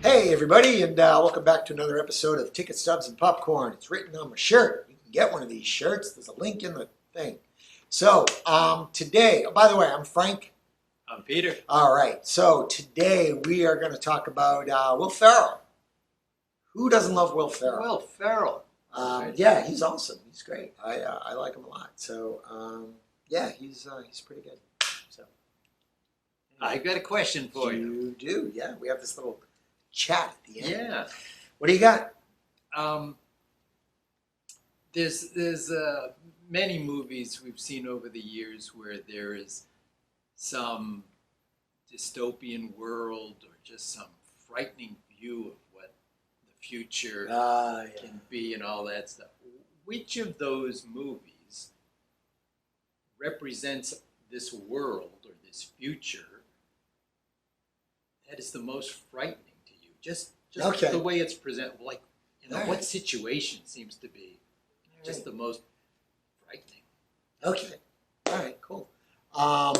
Hey everybody, and welcome back to another episode of Ticket Stubs and Popcorn. It's written on my shirt. You can get one of these shirts. There's a link in the thing. So, today, by the way, I'm Frank. I'm Peter. All right, so today we are going to talk about Will Ferrell. Who doesn't love Will Ferrell? Will Ferrell. Yeah, he's awesome. He's great. I like him a lot. So, yeah, he's pretty good. So, I got a question for you. You do, yeah. We have this little chat at the end. Yeah. What do you got? There's many movies we've seen over the years where there is some dystopian world or just some frightening view of what the future can be and all that stuff. Which of those movies represents this world or this future that is the most frightening to you? Just Okay. the way it's presented, like, you know, All right. what situation seems to be just the most frightening? Okay. All right. Cool. All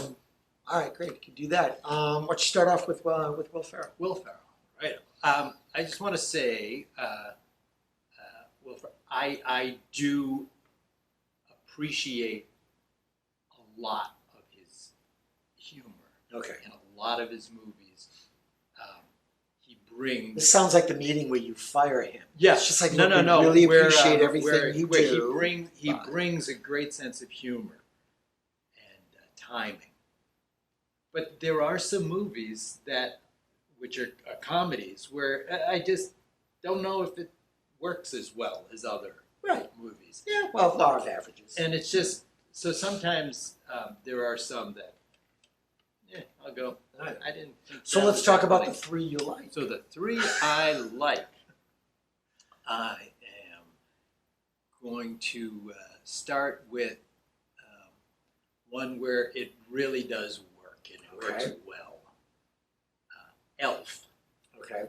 right. Great. You can do that. Why don't you start off with Will Ferrell? Will Ferrell, right? I just want to say, Will Ferrell, I do appreciate a lot of his humor Okay. in a lot of his movies. He brings. This sounds like the meeting where you fire him. Yeah, It's just like, no, look, no, we no. really where, appreciate everything where, you where do. He brings a great sense of humor and timing. But there are some movies which are comedies where I just don't know if it works as well as other Right. movies. Yeah. Well, law of averages. And it's just so sometimes there are some that I'll go. All right. I didn't think. So that let's was talk that about funny. the three you like. So the three I like, I am going to start with one where it really does work and it works Okay. well. Elf. Okay.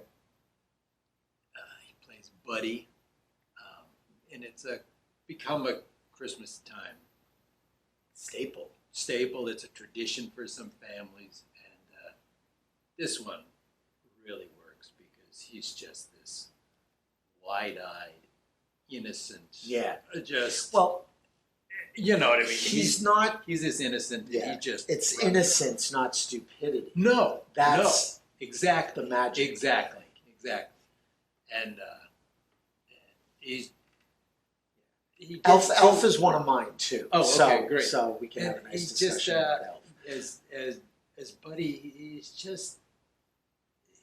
He plays Buddy, and it's become a Christmas time staple. It's a tradition for some families, and this one really works because he's just this wide-eyed, innocent. Yeah. Just Well, you know what I mean. he's not. He's this innocent. And Yeah. he just It's runs innocence, not stupidity. No, That's no, exactly the magic. Exactly, and he gets Elf is one of mine too. Oh, so, okay, great. So we can have a And nice he's discussion just, about Elf. as Buddy, he's just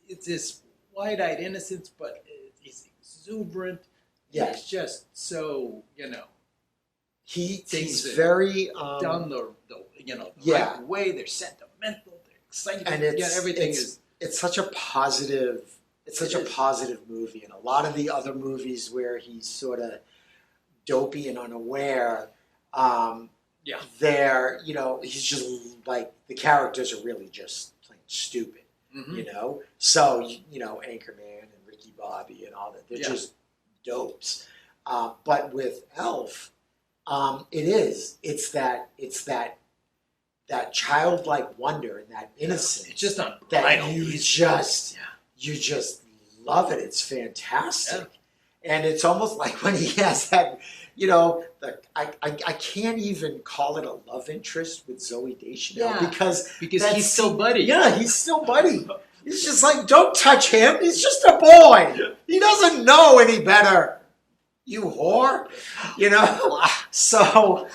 it's this wide-eyed innocence, but he's exuberant. Yeah. He's just so He's things very done the yeah. right way. They're sentimental. They're exciting. and it's everything it's, is. it's such a positive. It's such It a is. positive movie, and a lot of the other movies where he's sort of dopey and unaware, Yeah. they're he's just like the characters are really just plain stupid, Mhm. So Anchorman and Ricky Bobby and all that, they're Yeah. just dopes. But with Elf, it's that childlike wonder and that innocence It's just that unbridled. you He's just yeah. love it. It's fantastic. And it's almost like when he has that, I can't even call it a love interest with Zoe Deschanel Yeah. because Because he's still Buddy. Yeah, he's still Buddy. He's just like, don't touch him. He's just a boy. He doesn't know any better. You whore. So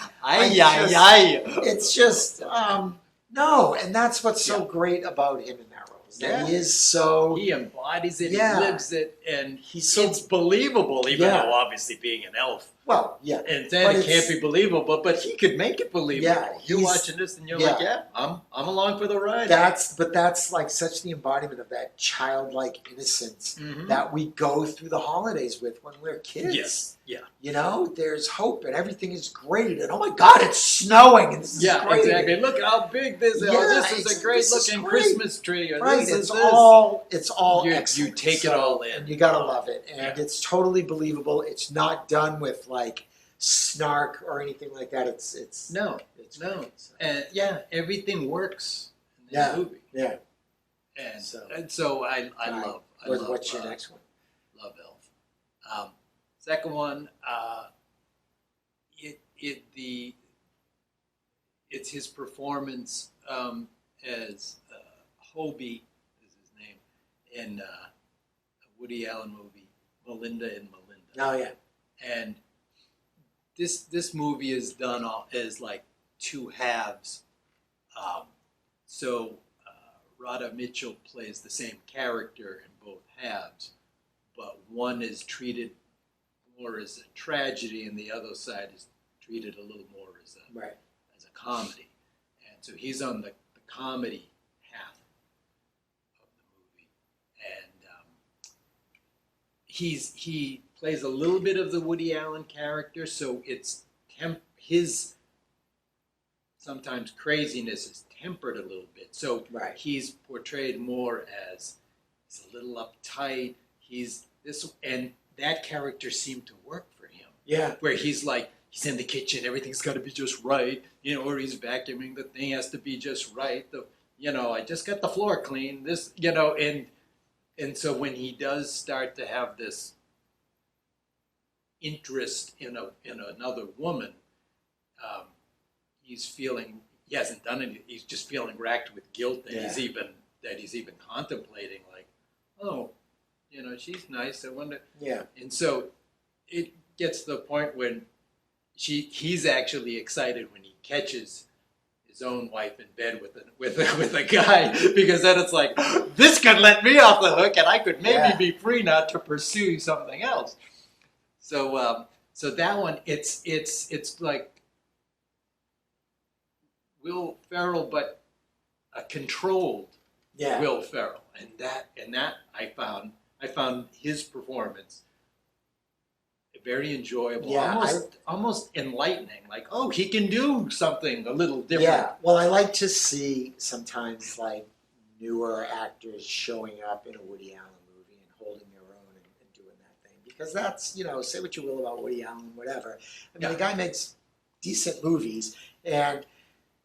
it's just no, and that's what's so great about him in that role. Is that he is so He embodies it, Yeah. he lives it, and He's so- it's believable, even Yeah. though obviously being an elf. well, yeah. And But then it it's- can't be believable, but he could make it believable. Yeah, You're he's- watching this and you're yeah. like, yeah, I'm along for the ride. That's like such the embodiment of that childlike innocence Mhm. that we go through the holidays with when we're kids. Yes, yeah. There's hope and everything is great and oh my God, it's snowing and this is Yeah, great. exactly. Look how big this is. Yeah, Oh, this is it's- a great this is looking great. Christmas tree. Or Right, this is it's this. all You excellent. take it all in. and you gotta love it, and Yeah. it's totally believable. It's not done with like snark or anything like that. It's No, it's no. great. So, And yeah, everything works in this Yeah. movie. yeah. And So- so I Right. love What's your next one? love Elf. Second one, it's his performance as Hobie is his name in a Woody Allen movie, Melinda and Melinda. Oh yeah. And this movie is done as like two halves. So Radha Mitchell plays the same character in both halves, but one is treated more as a tragedy, and the other side is treated a little more as a Right. comedy. And so he's on the comedy half of the movie, and he plays a little bit of the Woody Allen character, so it's his sometimes craziness is tempered a little bit. So Right. he's portrayed more as he's a little uptight. He's this, and that character seemed to work for him. Yeah. Where he's like, he's in the kitchen, everything's got to be just right, or he's vacuuming, the thing has to be just right. I just got the floor clean. This, and so when he does start to have this interest in another woman, he's feeling he hasn't done anything. He's just feeling racked with guilt that he's even contemplating, like, oh, she's nice. I wonder. Yeah. And so it gets to the point when he's actually excited when he catches his own wife in bed with a guy, because then it's like, this could let me off the hook and I could maybe be free now to pursue something else. So that one, it's like Will Ferrell, but a controlled Will Ferrell, and that I found his performance very enjoyable, almost enlightening. Like, oh, he can do something a little different. Yeah. Well, I like to see sometimes like newer actors showing up in a Woody Allen movie and holding their own and doing that thing, because that's, say what you will about Woody Allen, whatever. I mean, the guy makes decent movies, and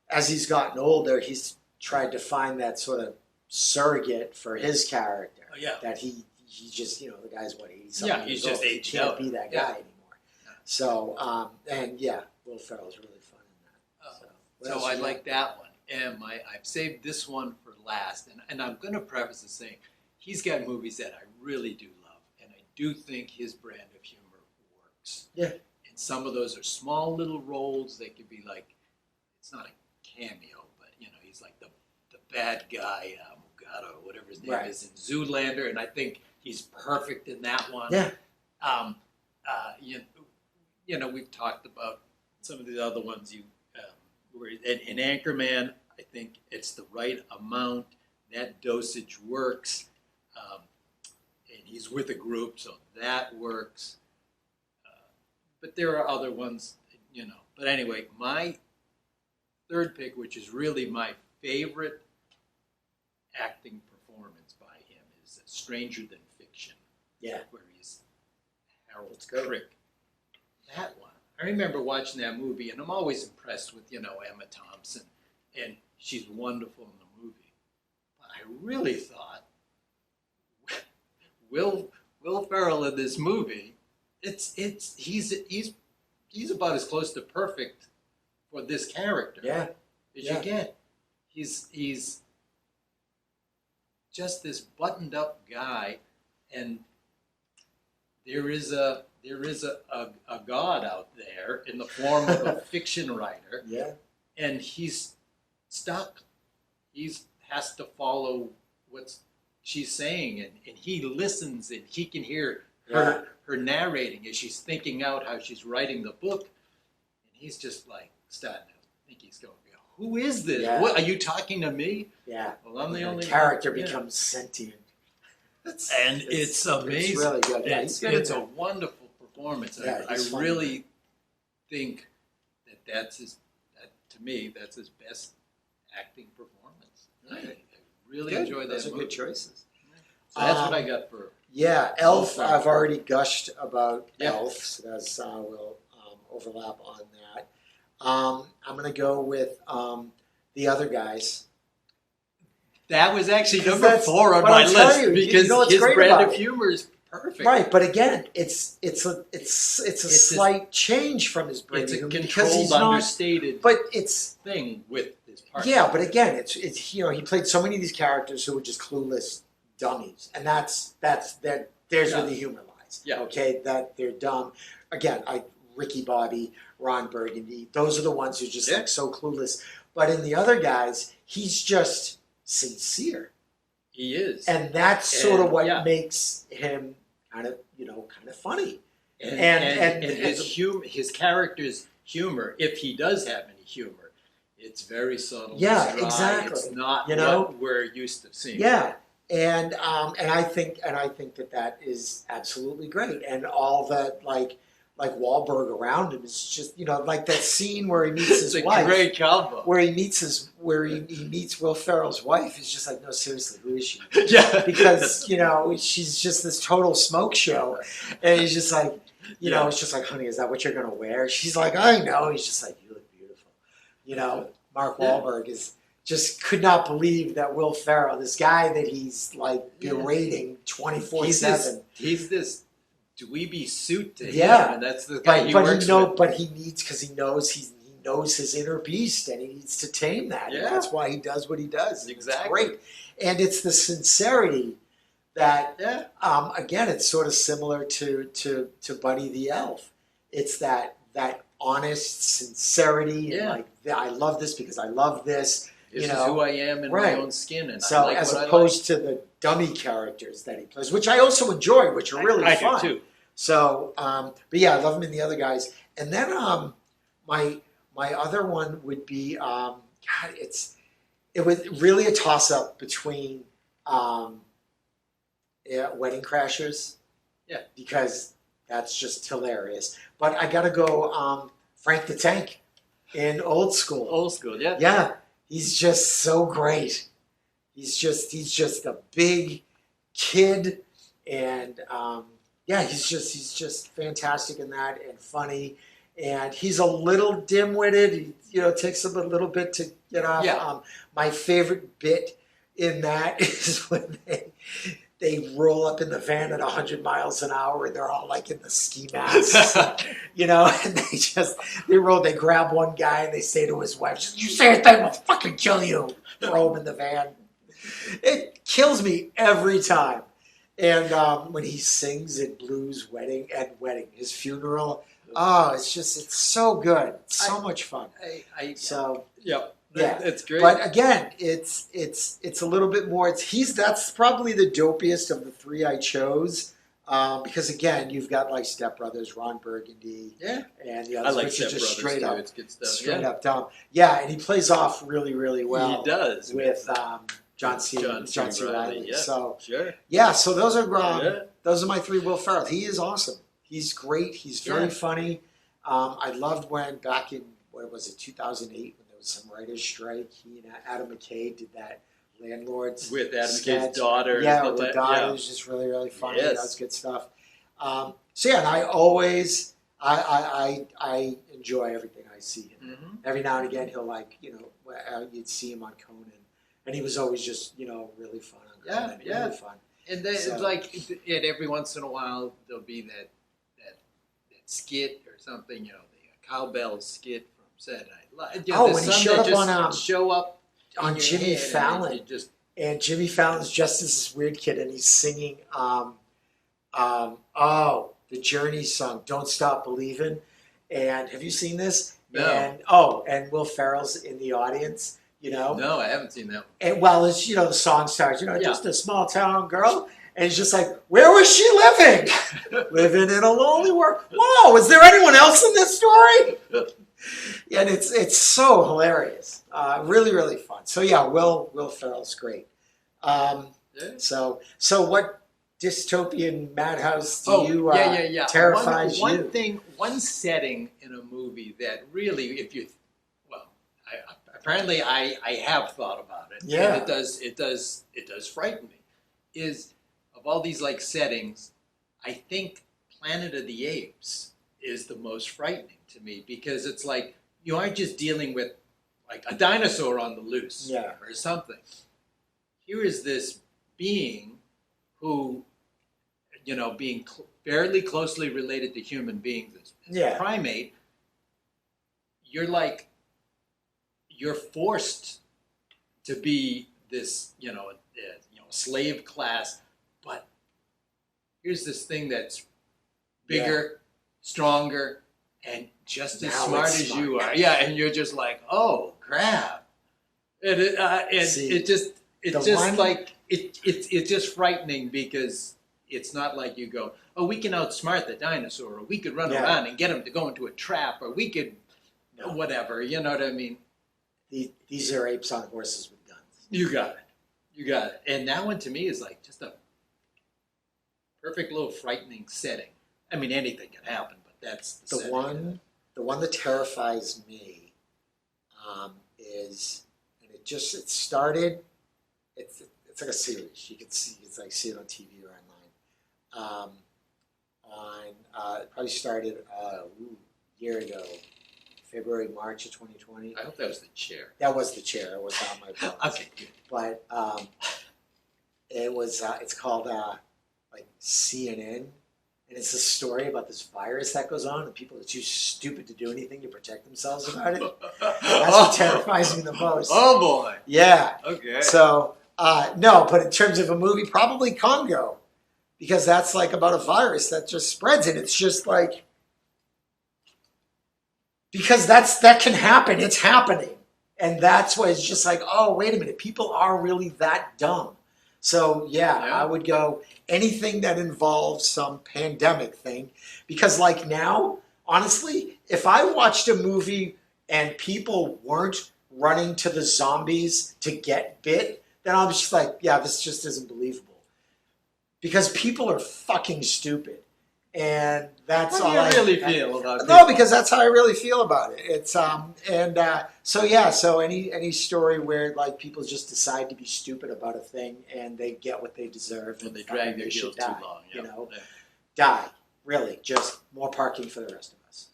as he's gotten older, he's tried to find that sort of surrogate for his character. Oh, yeah. That he just, the guy's what, 80-something he's years just old. He aged can't out. be that Yeah. guy anymore. Yeah. So, Will Ferrell's really fun in that. What So else I you like that one. And I've saved this one for last. And I'm going to preface this saying, he's got movies that I really do love. And I do think his brand of humor works. Yeah. And some of those are small little roles. They could be like, it's not a cameo, but, he's like the bad guy, Mugata, or whatever his name is, in Zoolander. And I think he's perfect in that one. Yeah. We've talked about some of the other ones. In Anchorman, I think it's the right amount. That dosage works, and he's with a group, so that works. But there are other ones, But anyway, my third pick, which is really my favorite acting performance by him, is Stranger Than Fiction. Yeah. Where he's Harold Crick. That one. I remember watching that movie, and I'm always impressed with, Emma Thompson, and she's wonderful in the movie. But I really thought Will Ferrell in this movie, he's about as close to perfect for this character as you get. He's just this buttoned up guy, and there is a God out there in the form of a fiction writer. Yeah. And he's stuck. He has to follow what she's saying, and he listens, and he can hear her narrating as she's thinking out how she's writing the book, and he's just like starting to think he's going, who is this? Yeah. What, are you talking to me? Yeah. Well, I'm the only character one. becomes sentient. It's amazing. It's really good. Yeah, It's a wonderful performance. Yeah, I he's fun. really think that's his best acting performance. I really enjoy that Those are movie. good choices. So that's what I got for. Yeah, Elf. I've already gushed about Yeah. Elf, so that's we'll overlap on that. I'm going to go with the other guys. That was actually 'Cause number 4 on but my I'll tell list you, because you know what's his great brand about of it? humor is perfect. Right, but again, it's a slight change from his brand It's of a humor because controlled, he's not. understated But it's thing with his partner. yeah, but again, it's you know he played so many of these characters who were just clueless dummies, and that's that. There's where the humor lies. Yeah. Okay, that they're dumb. Again, Ricky Bobby, Ron Burgundy, those are the ones who just like so clueless. But in the other guys, he's just sincere. He is. And that's sort of what yeah. makes him kind of funny. And his character's humor, if he does have any humor, it's very subtle. Yeah, it's dry, exactly. It's not what we're used to seeing. Yeah, and I think that is absolutely great. And all the like Wahlberg around him is just like that scene where he meets his it's wife. a great combo. Where he meets Will Ferrell's wife. He's just like, no, seriously, who is she? Yeah, because she's just this total smoke show, and he's just like, it's just like, honey, is that what you're gonna wear? She's like, I know. He's just like, you look beautiful. Mark Wahlberg just could not believe that Will Ferrell, this guy that he's like berating 24/7. He's this dweeby suit to him, and that's the guy he works with. But he needs, because he knows his inner beast, and he needs to tame that. Yeah. And that's why he does what he does. Exactly. It's great. And it's the sincerity that, again, it's sort of similar to Buddy the Elf. It's that honest sincerity, and like, I love this because I love this. This is who I am in my own skin, and so I like as what opposed to the dummy characters that he plays, which I also enjoy, which are really fun. I do too. So, but yeah, I love him in the other guys. And then my other one would be it was really a toss up between Wedding Crashers, because that's just hilarious. But I gotta go Frank the Tank in Old School. Old School, yeah. Yeah, he's just so great. He's just a big kid, and he's just fantastic in that, and funny, and he's a little dim-witted. It takes him a little bit to get off. Yeah. My favorite bit in that is when they roll up in the van at 100 miles an hour, and they're all like in the ski masks, and they grab one guy and they say to his wife, "You say a thing, we'll fucking kill you." Throw him in the van. It kills me every time. And when he sings in Blue's wedding, his funeral, it's so good. It's so much fun. It's great. But again, it's a little bit more. That's probably the dopiest of the three I chose, because again, you've got like Step Brothers, Ron Burgundy, and the others, which is just straight up, it's good stuff. straight up dumb. Yeah, and he plays off really, really well. He does with John C. Reilly. Yeah, so sure. Yeah, so those are my three. Will Ferrell, he is awesome. He's great. He's very funny. I loved when back in 2008, when there was some writers' strike. He and Adam McKay did that Landlords with Adam sketch. McKay's daughter. Yeah, with the daughter. It was just really, really funny. Yes. That was good stuff. And I always I enjoy everything I see him. Mm-hmm. Every now and again, he'll you'd see him on Conan. And he was always just, really fun on Conan. Really fun. And then and every once in a while there'll be that skit or something, the cowbell skit from Saturday Night Live. When he showed up show up on Jimmy Fallon. And Jimmy Fallon's just this weird kid, and he's singing the Journey song, "Don't Stop Believin'." And have you seen this? No. And Will Ferrell's in the audience. No, I haven't seen that one. And it's the song starts, just a small town girl. And he's just like, where was she living? Living in a lonely world. Whoa, is there anyone else in this story? And it's so hilarious. Really, really fun. So yeah, Will Ferrell's great. So what dystopian madhouse terrifies you? One setting in a movie that really, apparently I have thought about it. Yeah. And it does frighten me. Is of all these settings, I think Planet of the Apes is the most frightening to me, because it's like you aren't just dealing with a dinosaur on the loose or something. here is this being who, being fairly closely related to human beings, as Yeah. a primate, you're forced to be this, slave class, but here's this thing that's bigger, stronger, and just as Now smart it's as smart. you are. Yeah, and you're just like, oh crap! It's See, just one- like it's just frightening because it's not like you go, oh, we can outsmart the dinosaur, or we could run Yeah. around and get him to go into a trap, or we could No. whatever. You know what I mean? These are apes on horses with guns. You got it. You got it. And that one to me is like just a perfect little frightening setting. I mean, anything can happen, but that's the setting. The one that terrifies me is, and it started. It's like a series. You can see see it on TV or online. It probably started a year ago, February, March of 2020. I hope that was the chair. That was the chair. It was on my book. Okay, good. But it was. It's called like CNN, and it's a story about this virus that goes on, and people are too stupid to do anything to protect themselves about it. That's what terrifies me the most. Oh boy. Yeah. Okay. So no, but in terms of a movie, probably Congo, because that's like about a virus that just spreads, and it's just like because that can happen. It's happening. And that's why it's just like, oh, wait a minute. People are really that dumb. So, yeah, I would go anything that involves some pandemic thing. Because, like now, honestly, if I watched a movie and people weren't running to the zombies to get bit, then I'm just like, yeah, this just isn't believable. Because people are fucking stupid. And that's all How do you I really feel about No, people? because that's how I really feel about it. It's so any story where like people just decide to be stupid about a thing and they get what they deserve When and they drag their should heels too die, long. you Yeah. know, Yeah. die. Really, just more parking for the rest of us.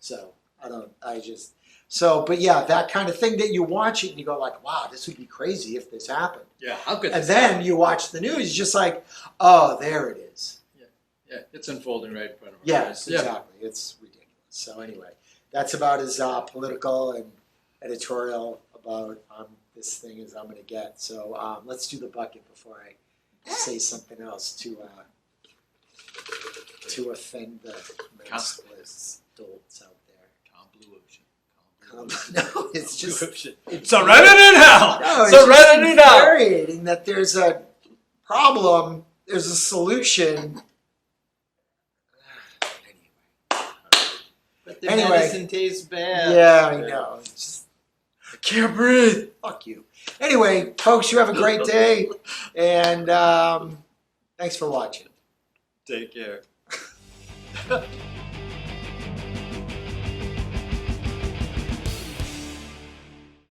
But yeah, that kind of thing that you watch it and you go like, wow, this would be crazy if this happened. Yeah, how could And this then happen? you watch the news, just like, oh, there it is. Yeah, it's unfolding right in front of our Yes, eyes. exactly. It's ridiculous. So anyway, that's about as political and editorial about this thing as I'm going to get. So let's do the bucket before I say something else to offend the maskless dolts out there. Calm blue ocean. No, it's Blue just ocean. Serenity now! no, it's Serenity now! infuriating that there's a problem, there's a solution. But the Anyway. medicine tastes bad. Yeah, I know. It's just, I can't breathe. Fuck you. Anyway, folks, you have a great day, and thanks for watching. Take care.